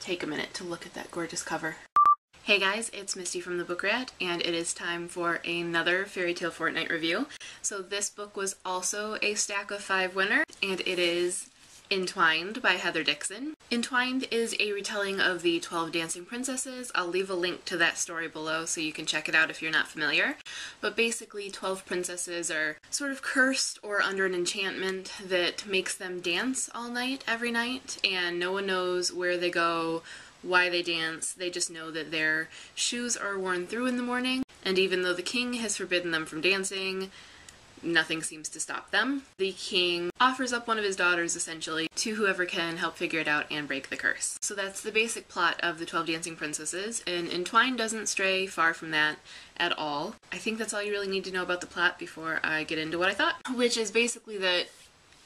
take a minute to look at that gorgeous cover. Hey guys, it's Misty from the Book Rat, and it is time for another Fairy Tale Fortnight review. So this book was also a Stack of 5 winner, and it is Entwined by Heather Dixon. Entwined is a retelling of the 12 Dancing Princesses. I'll leave a link to that story below so you can check it out if you're not familiar. But basically 12 princesses are sort of cursed or under an enchantment that makes them dance all night, every night, and no one knows where they go, why they dance. They just know that their shoes are worn through in the morning, and even though the king has forbidden them from dancing, nothing seems to stop them. The king offers up one of his daughters, essentially, to whoever can help figure it out and break the curse. So that's the basic plot of the 12 Dancing Princesses, and Entwined doesn't stray far from that at all. I think that's all you really need to know about the plot before I get into what I thought, which is basically that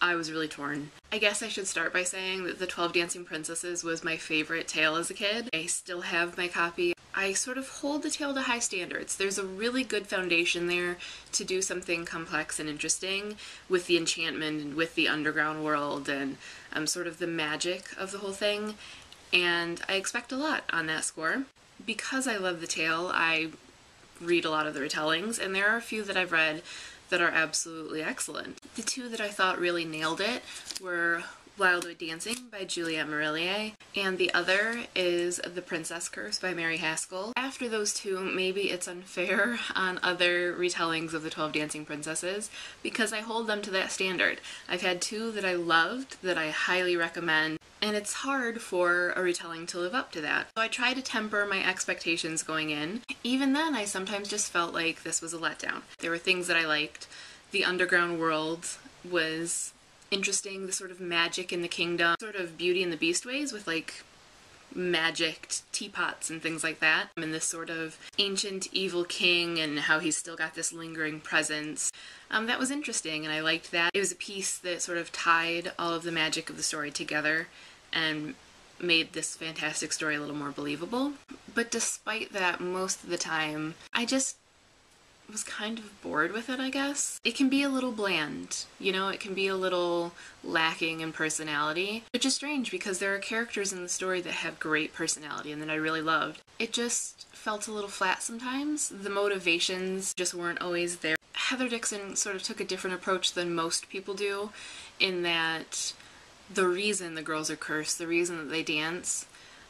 I was really torn. I guess I should start by saying that the 12 Dancing Princesses was my favorite tale as a kid. I still have my copy. I sort of hold the tale to high standards. There's a really good foundation there to do something complex and interesting with the enchantment and with the underground world and sort of the magic of the whole thing, and I expect a lot on that score. Because I love the tale, I read a lot of the retellings, and there are a few that I've read that are absolutely excellent. The two that I thought really nailed it were Wildwood Dancing by Juliette Marillier, and the other is The Princess Curse by Mary Haskell. After those two, maybe it's unfair on other retellings of the 12 Dancing Princesses, because I hold them to that standard. I've had two that I loved, that I highly recommend, and it's hard for a retelling to live up to that. So I try to temper my expectations going in. Even then, I sometimes just felt like this was a letdown. There were things that I liked. The underground world was interesting, the sort of magic in the kingdom, sort of Beauty and the Beast ways with like magicked teapots and things like that, and this sort of ancient evil king and how he's still got this lingering presence. That was interesting, and I liked that. It was a piece that sort of tied all of the magic of the story together and made this fantastic story a little more believable. But despite that, most of the time, I just was kind of bored with it, I guess. It can be a little bland, you know, it can be a little lacking in personality, which is strange because there are characters in the story that have great personality and that I really loved. It just felt a little flat sometimes. The motivations just weren't always there. Heather Dixon sort of took a different approach than most people do, in that the reason the girls are cursed, the reason that they dance,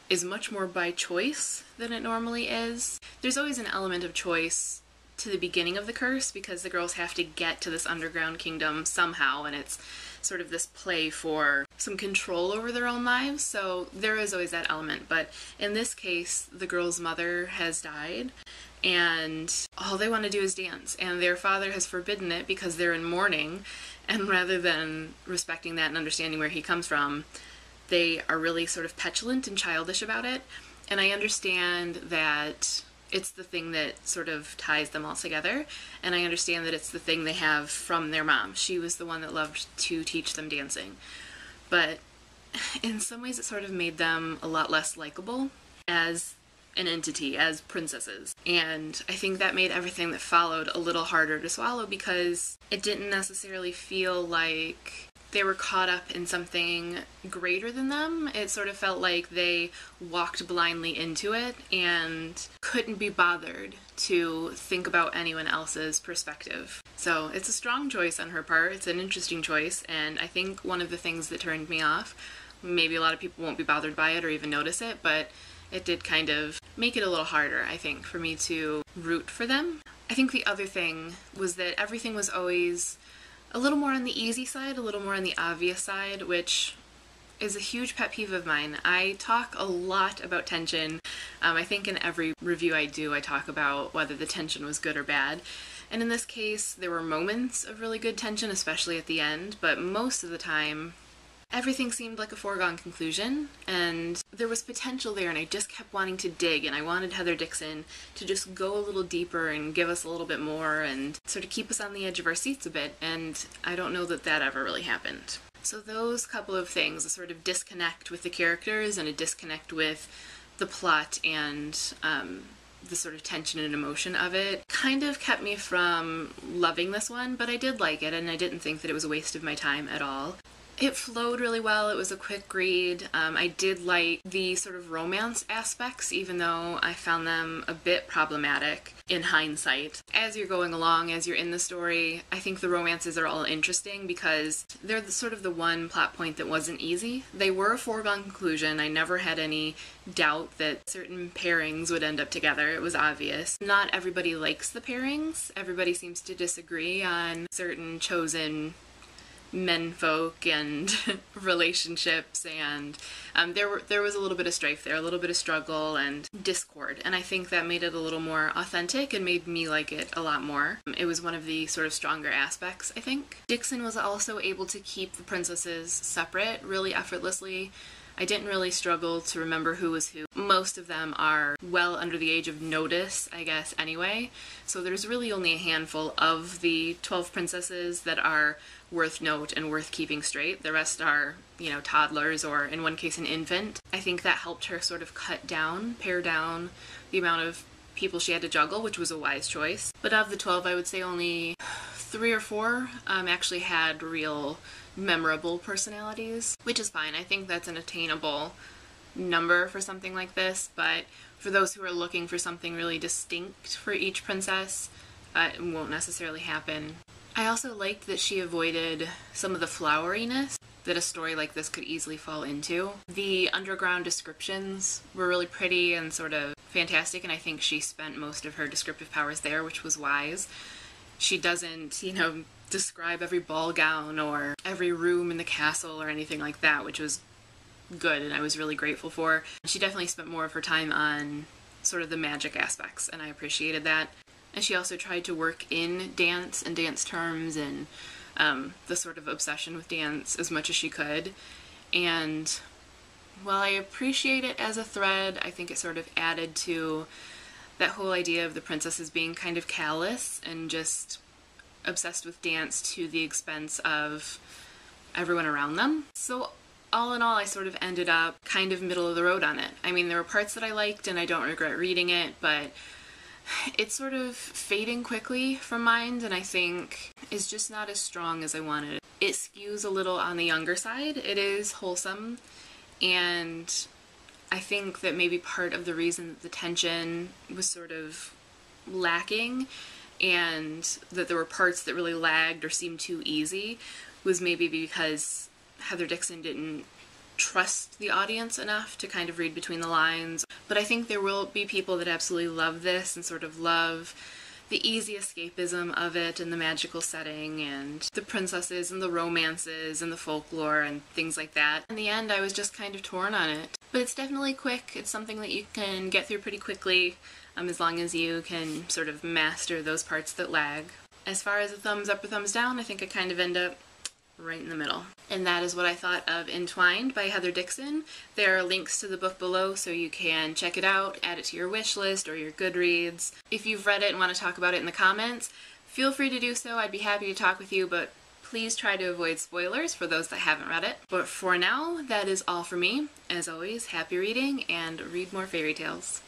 is much more by choice than it normally is. There's always an element of choice to the beginning of the curse because the girls have to get to this underground kingdom somehow, and it's sort of this play for some control over their own lives, so there is always that element. But in this case, the girl's mother has died, and all they want to do is dance, and their father has forbidden it because they're in mourning, and rather than respecting that and understanding where he comes from, they are really sort of petulant and childish about it. And I understand that it's the thing that sort of ties them all together, and I understand that it's the thing they have from their mom. She was the one that loved to teach them dancing. But in some ways it sort of made them a lot less likable as an entity, as princesses. And I think that made everything that followed a little harder to swallow because it didn't necessarily feel like they were caught up in something greater than them. It sort of felt like they walked blindly into it and couldn't be bothered to think about anyone else's perspective. So it's a strong choice on her part. It's an interesting choice, and I think one of the things that turned me off, maybe a lot of people won't be bothered by it or even notice it, but it did kind of make it a little harder, I think, for me to root for them. I think the other thing was that everything was always a little more on the easy side, a little more on the obvious side, which is a huge pet peeve of mine. I talk a lot about tension. I think in every review I do, I talk about whether the tension was good or bad. And in this case, there were moments of really good tension, especially at the end, but most of the time, everything seemed like a foregone conclusion, and there was potential there, and I just kept wanting to dig, and I wanted Heather Dixon to just go a little deeper and give us a little bit more and sort of keep us on the edge of our seats a bit, and I don't know that that ever really happened. So those couple of things, a sort of disconnect with the characters and a disconnect with the plot and the sort of tension and emotion of it, kind of kept me from loving this one, but I did like it, and I didn't think that it was a waste of my time at all. It flowed really well. It was a quick read. I did like the sort of romance aspects, even though I found them a bit problematic in hindsight. As you're going along, as you're in the story, I think the romances are all interesting because they're sort of the one plot point that wasn't easy. They were a foregone conclusion. I never had any doubt that certain pairings would end up together. It was obvious. Not everybody likes the pairings. Everybody seems to disagree on certain chosen menfolk and relationships, and there was a little bit of strife there, a little bit of struggle and discord, and I think that made it a little more authentic and made me like it a lot more. It was one of the sort of stronger aspects, I think. Dixon was also able to keep the princesses separate really effortlessly. I didn't really struggle to remember who was who. Most of them are well under the age of notice, I guess, anyway. So there's really only a handful of the 12 princesses that are worth note and worth keeping straight. The rest are, you know, toddlers or, in one case, an infant. I think that helped her sort of pare down the amount of people she had to juggle, which was a wise choice. But of the 12, I would say only 3 or 4 actually had real memorable personalities, which is fine. I think that's an attainable number for something like this, but for those who are looking for something really distinct for each princess, it won't necessarily happen. I also liked that she avoided some of the floweriness that a story like this could easily fall into. The underground descriptions were really pretty and sort of fantastic, and I think she spent most of her descriptive powers there, which was wise. She doesn't, you know, describe every ball gown or every room in the castle or anything like that, which was good and I was really grateful for. She definitely spent more of her time on sort of the magic aspects, and I appreciated that. And she also tried to work in dance and dance terms and the sort of obsession with dance as much as she could. And while I appreciate it as a thread, I think it sort of added to that whole idea of the princesses being kind of callous and just obsessed with dance to the expense of everyone around them. So all in all, I sort of ended up kind of middle of the road on it. I mean, there were parts that I liked and I don't regret reading it, but it's sort of fading quickly from mind, and I think is just not as strong as I wanted. It skews a little on the younger side. It is wholesome, and I think that maybe part of the reason that the tension was sort of lacking and that there were parts that really lagged or seemed too easy was maybe because Heather Dixon didn't trust the audience enough to kind of read between the lines. But I think there will be people that absolutely love this and sort of love the easy escapism of it and the magical setting and the princesses and the romances and the folklore and things like that. In the end, I was just kind of torn on it. But it's definitely quick. It's something that you can get through pretty quickly, as long as you can sort of master those parts that lag. As far as a thumbs up or thumbs down, I think I kind of end up right in the middle. And that is what I thought of Entwined by Heather Dixon. There are links to the book below so you can check it out, add it to your wish list or your Goodreads. If you've read it and want to talk about it in the comments, feel free to do so. I'd be happy to talk with you, but please try to avoid spoilers for those that haven't read it. But for now, that is all for me. As always, happy reading and read more fairy tales.